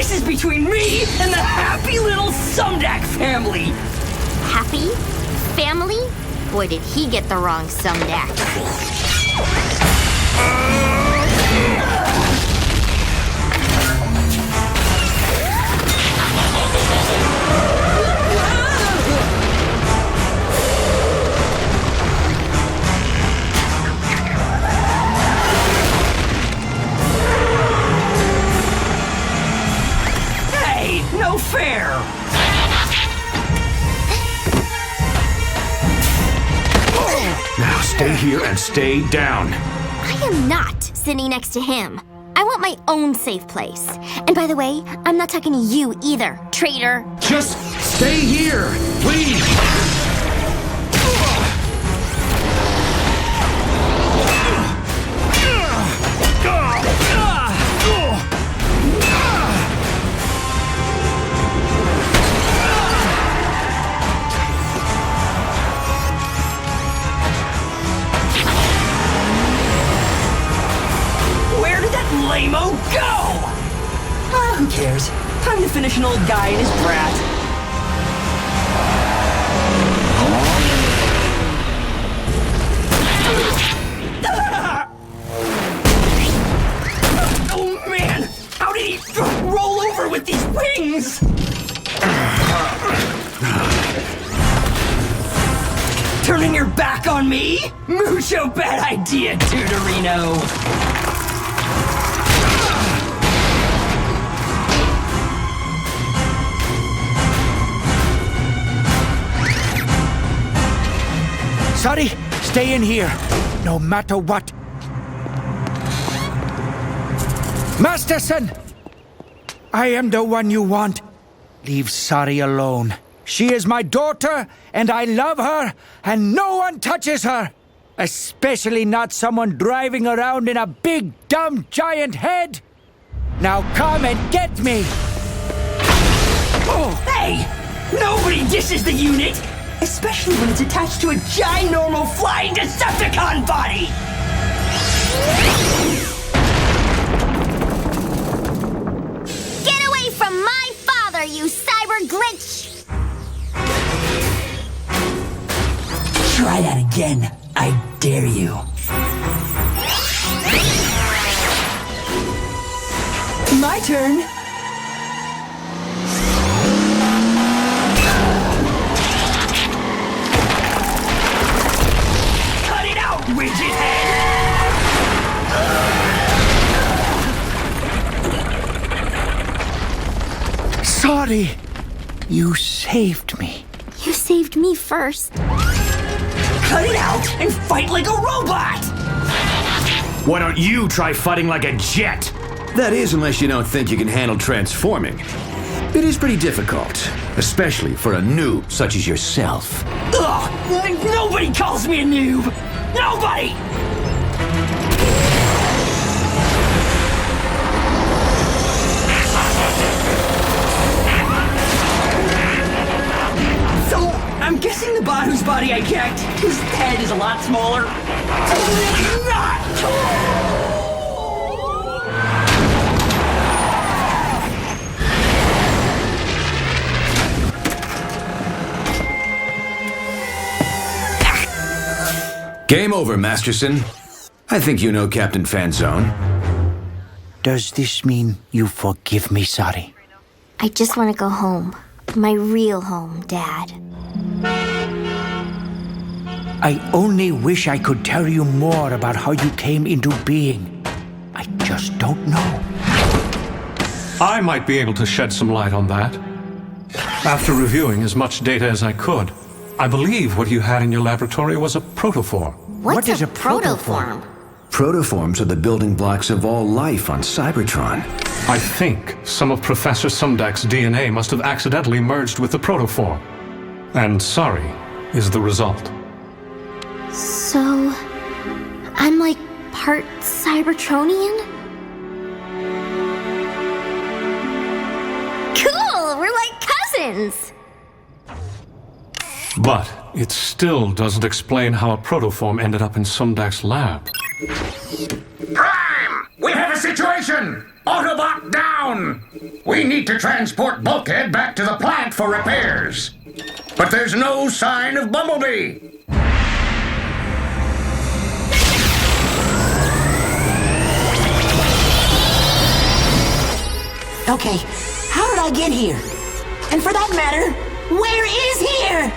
This is between me and the happy little Sumdak family. Happy? Family? Boy, did he get the wrong Sumdak. Hey, no fair. Now stay here and stay down. I am not sitting next to him. I want my own safe place. And by the way, I'm not talking to you either, traitor. Just stay here, please. Where did that lame-o go? Ah, who cares? Time to finish an old guy and his brat. Oh man! How did he roll over with these wings? Turning your back on me? Mucho bad idea, Tutorino. Sorry, stay in here, no matter what. Masterson! I am the one you want. Leave Sari alone. She is my daughter, and I love her, and no one touches her. Especially not someone driving around in a big, dumb, giant head. Now come and get me! Oh, hey! Nobody dishes the unit! Especially when it's attached to a ginormal flying Decepticon body! Get away from my father, you cyber glitch! Try that again. I dare you. My turn. Cut it out, widget head! Sorry, you saved me. You saved me first. Cut it out and fight like a robot! Why don't you try fighting like a jet? That is, unless you don't think you can handle transforming. It is pretty difficult, especially for a noob such as yourself. Ugh! Nobody calls me a noob! Nobody! So, I'm guessing the bot whose body I kicked, his head is a lot smaller. Not! Game over, Masterson. I think you know Captain Fanzone. Does this mean you forgive me, Sari? I just want to go home. My real home, Dad. I only wish I could tell you more about how you came into being. I just don't know. I might be able to shed some light on that. After reviewing as much data as I could, I believe what you had in your laboratory was a protoform. What is a protoform? Protoforms are the building blocks of all life on Cybertron. I think some of Professor Sumdak's DNA must have accidentally merged with the protoform. And sorry is the result. So, I'm like part Cybertronian? Cool! We're like cousins! But it still doesn't explain how a protoform ended up in Sumdak's lab. Prime! We have a situation! Autobot down! We need to transport Bulkhead back to the plant for repairs. But there's no sign of Bumblebee. Okay, how did I get here? And for that matter, where is here?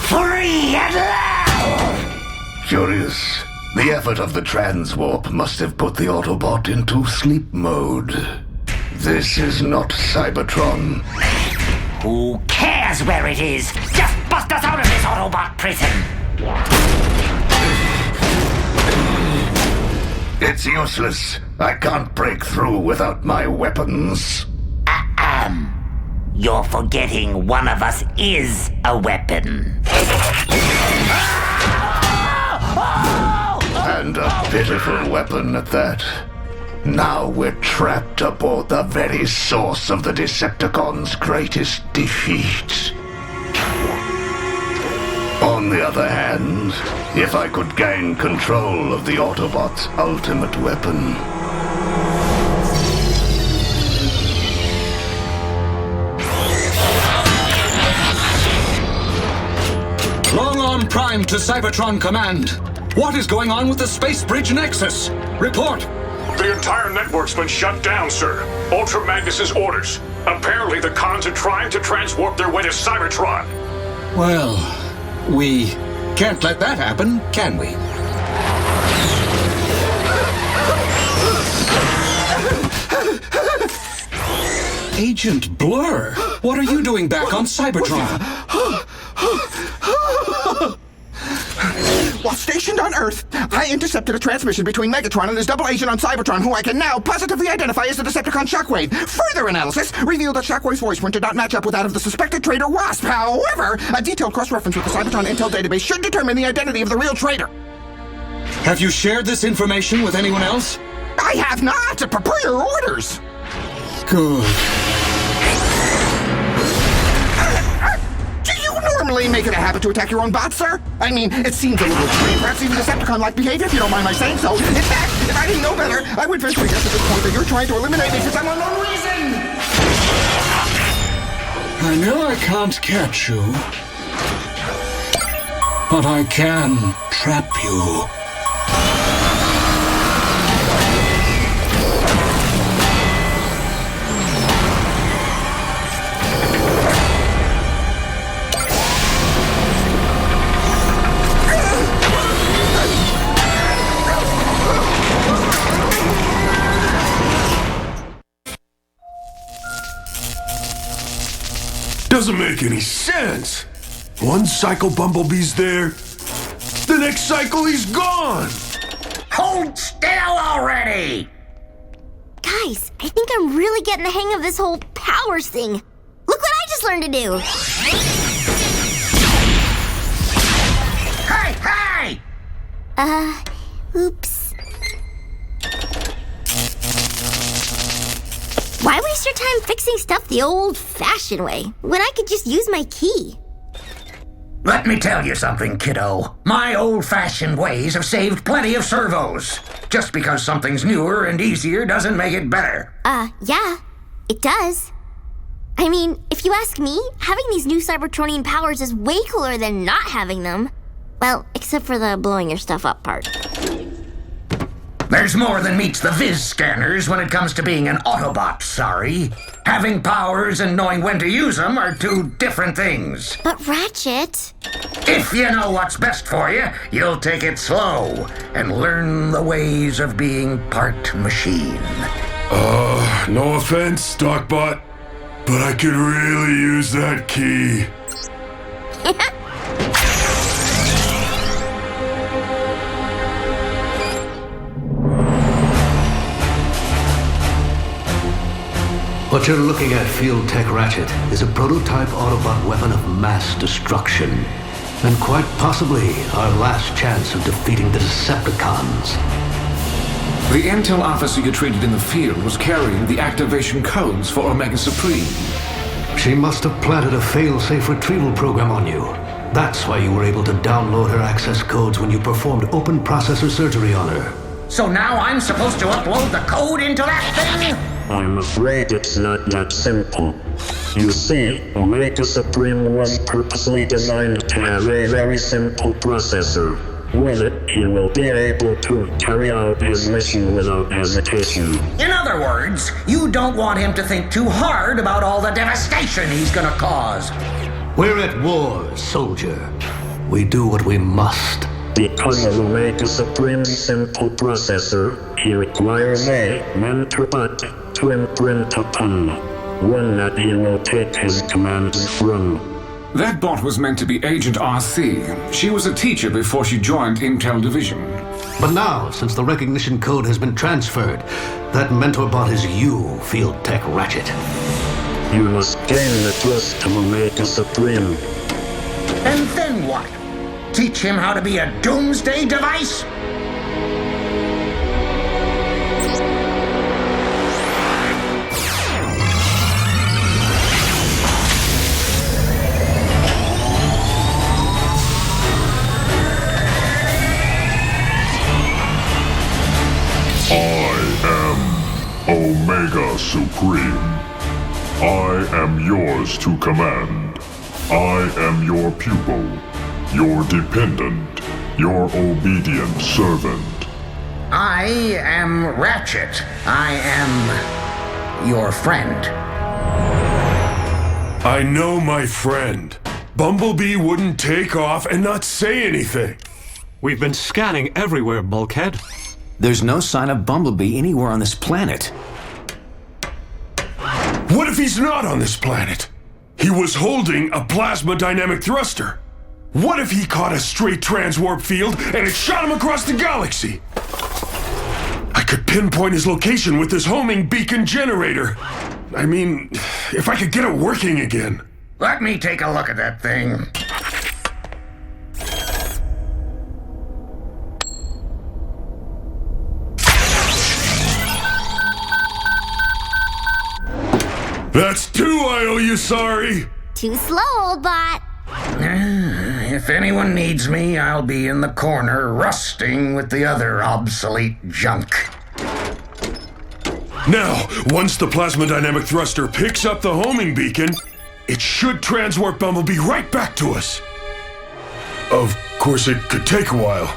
Free at last! Curious. The effort of the Transwarp must have put the Autobot into sleep mode. This is not Cybertron. Who cares where it is? Just bust us out of this Autobot prison! It's useless. I can't break through without my weapons. You're forgetting one of us is a weapon. And a pitiful weapon at that. Now we're trapped aboard the very source of the Decepticons' greatest defeat. On the other hand, if I could gain control of the Autobots' ultimate weapon... Long Arm Prime to Cybertron Command. What is going on with the Space Bridge Nexus? Report. The entire network's been shut down, sir. Ultra Magnus's orders. Apparently the cons are trying to transwarp their way to Cybertron. Well, we can't let that happen, can we? Agent Blur, what are you doing back on Cybertron? While stationed on Earth, I intercepted a transmission between Megatron and his double agent on Cybertron, who I can now positively identify as the Decepticon Shockwave. Further analysis revealed that Shockwave's voice print did not match up with that of the suspected traitor Wasp. However, a detailed cross-reference with the Cybertron Intel database should determine the identity of the real traitor. Have you shared this information with anyone else? I have not! Per your orders! Good. Do you normally make it a habit to attack your own bots, sir? I mean, it seems a little extreme, perhaps even Decepticon-like behavior, if you don't mind my saying so. In fact, if I didn't know better, I would venture to guess at this point that you're trying to eliminate me for some unknown reason! I know I can't catch you, but I can trap you. Doesn't make any sense. One cycle Bumblebee's there, the next cycle he's gone. Hold still already! Guys, I think I'm really getting the hang of this whole powers thing. Look what I just learned to do. Hey! Oops. Why waste your time fixing stuff the old-fashioned way when I could just use my key? Let me tell you something, kiddo. My old-fashioned ways have saved plenty of servos. Just because something's newer and easier doesn't make it better. Yeah, it does. I mean, if you ask me, having these new Cybertronian powers is way cooler than not having them. Well, except for the blowing your stuff up part. There's more than meets the viz scanners when it comes to being an Autobot, sorry. Having powers and knowing when to use them are two different things. But Ratchet... If you know what's best for you, you'll take it slow and learn the ways of being part machine. No offense, Stockbot, but I could really use that key. What you're looking at, Field Tech Ratchet, is a prototype Autobot weapon of mass destruction. And quite possibly our last chance of defeating the Decepticons. The intel officer you treated in the field was carrying the activation codes for Omega Supreme. She must have planted a fail-safe retrieval program on you. That's why you were able to download her access codes when you performed open processor surgery on her. So now I'm supposed to upload the code into that thing? I'm afraid it's not that simple. You see, Omega Supreme was purposely designed to have a very simple processor. With it, he will be able to carry out his mission without hesitation. In other words, you don't want him to think too hard about all the devastation he's gonna cause. We're at war, soldier. We do what we must. Because of Omega Supreme's simple processor, he requires a mentor bot to imprint upon, one that he will take his commands from. That bot was meant to be Agent RC. She was a teacher before she joined Intel Division. But now, since the recognition code has been transferred, that mentor bot is you, Field Tech Ratchet. You must gain the trust of Omega Supreme. And then what? Teach him how to be a doomsday device? Omega Supreme. I am yours to command. I am your pupil, your dependent, your obedient servant. I am Ratchet. I am your friend. I know, my friend. Bumblebee wouldn't take off and not say anything. We've been scanning everywhere, Bulkhead. There's no sign of Bumblebee anywhere on this planet. What if he's not on this planet? He was holding a plasma dynamic thruster. What if he caught a straight transwarp field and it shot him across the galaxy? I could pinpoint his location with this homing beacon generator. I mean, if I could get it working again. Let me take a look at that thing. That's two, I owe you sorry. Too slow, old bot. If anyone needs me, I'll be in the corner rusting with the other obsolete junk. Now, once the plasma dynamic thruster picks up the homing beacon, it should transwarp Bumblebee right back to us. Of course, it could take a while,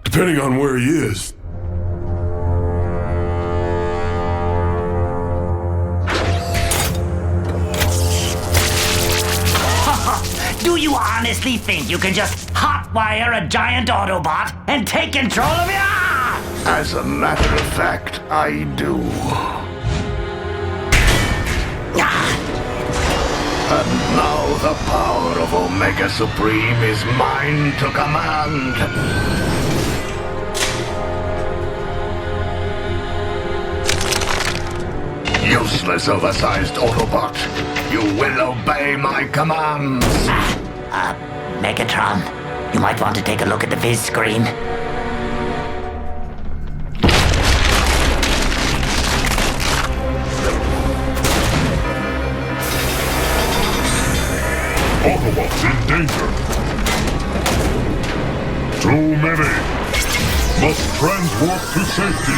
depending on where he is. Do you honestly think you can just hotwire a giant Autobot and take control of it? As a matter of fact, I do. And now the power of Omega Supreme is mine to command. Useless, oversized Autobot. You will obey my commands. Megatron, you might want to take a look at the viz screen. Autobots in danger. Too many. Must transwarp to safety.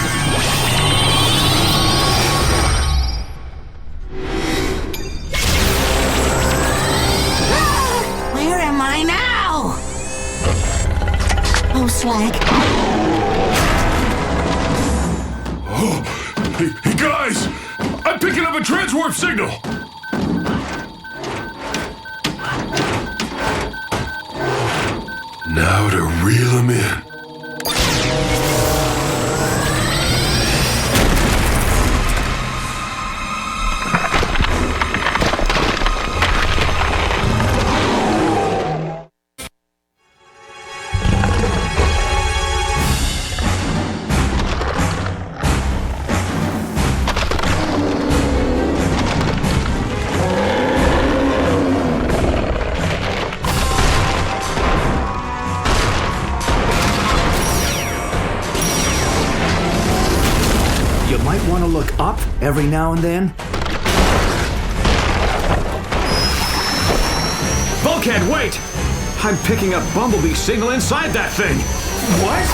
Where am I now? Oh, slag. Oh, hey, guys! I'm picking up a transwarp signal! Now to reel him in. might want to look up every now and then. Bulkhead, wait! I'm picking up Bumblebee signal inside that thing. What?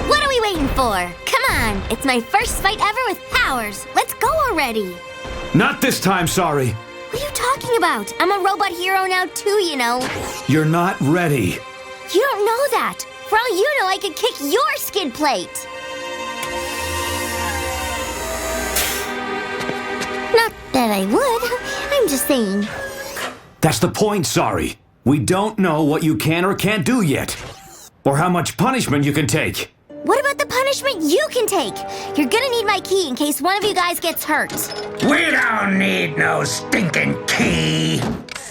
What are we waiting for? Come on, it's my first fight ever with powers. Let's go already. Not this time, sorry. What are you talking about? I'm a robot hero now too, you know. You're not ready. You don't know that. For all you know, I could kick your skid plate. Not that I would. I'm just saying. That's the point, sorry. We don't know what you can or can't do yet. Or how much punishment you can take. What about the punishment you can take? You're gonna need my key in case one of you guys gets hurt. We don't need no stinking key.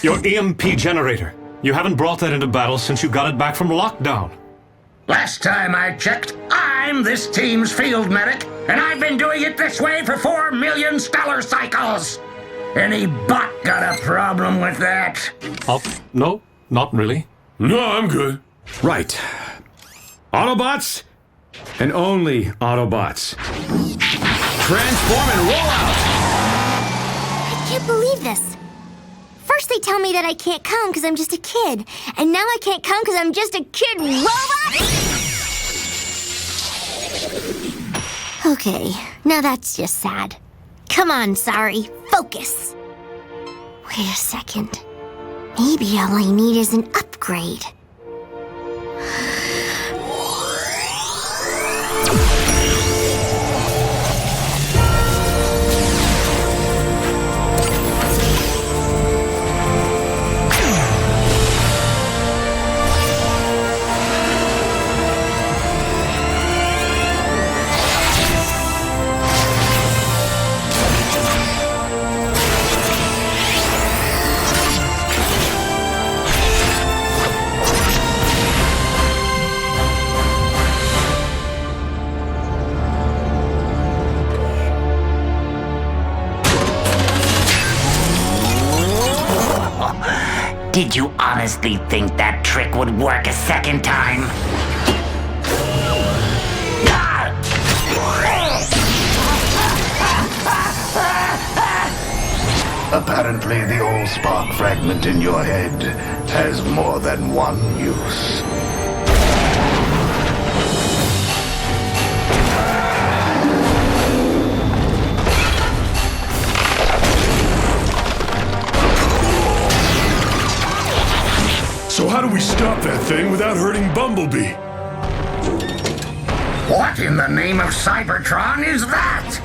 Your EMP generator. You haven't brought that into battle since you got it back from lockdown. Last time I checked, I'm this team's field medic, and I've been doing it this way for 4 million stellar cycles. Any bot got a problem with that? Oh, no, not really. No, I'm good. Right. Autobots, and only Autobots. Transform and roll out! I can't believe this. First they tell me that I can't come because I'm just a kid, and now I can't come because I'm just a kid robot? Okay, now that's just sad. Come on, sorry, focus. Wait a second. Maybe all I need is an upgrade. Did you honestly think that trick would work a second time? Apparently, the all-spark fragment in your head has more than one use. So how do we stop that thing without hurting Bumblebee? What in the name of Cybertron is that?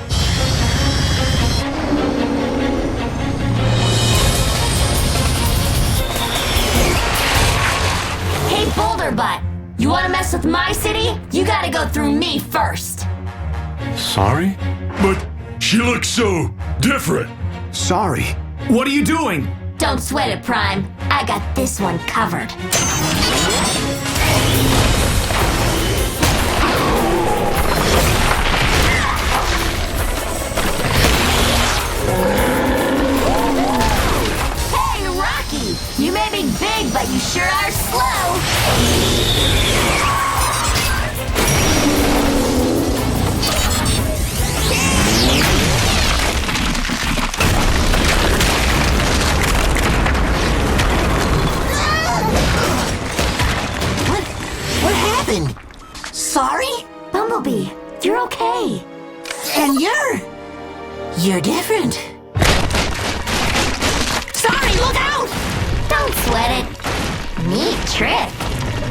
Hey, Boulder Butt, you want to mess with my city? You gotta go through me first. Sorry? But she looks so different. Sorry. What are you doing? Don't sweat it, Prime. I got this one covered. Hey, Rocky! You may be big, but you sure are slow. What happened? Sorry? Bumblebee, you're okay. And you're different. Sorry, look out! Don't sweat it. Neat trick.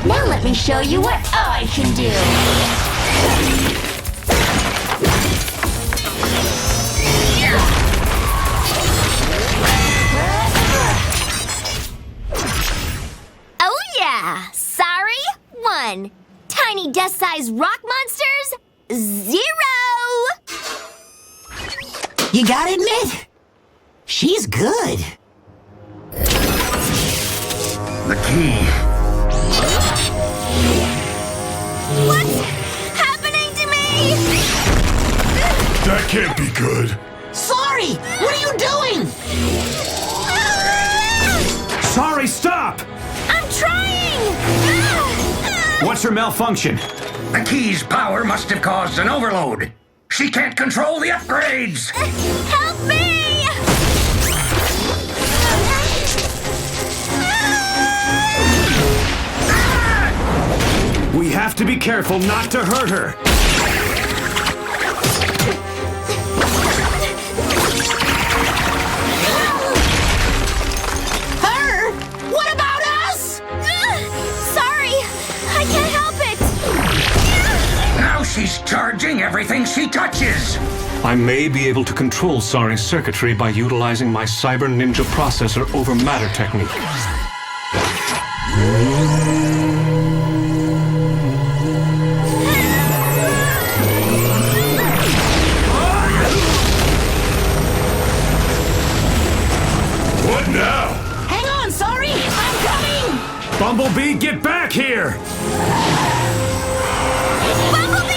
Now let me show you what I can do. Oh yeah! Sorry, 1. Tiny dust-sized rock monsters, 0! You gotta admit, she's good. The key. What's happening to me? That can't be good. Sorry, what are you doing? Sorry, stop! I'm trying! What's her malfunction? The key's power must have caused an overload. She can't control the upgrades. Help me! We have to be careful not to hurt her. Her? What about us? Sorry, I can't help it. Now she's charging everything she touches. I may be able to control Sari's circuitry by utilizing my Cyber Ninja processor over matter technique. What now? Hang on, Sari! I'm coming! Bumblebee, get back here! Bumblebee!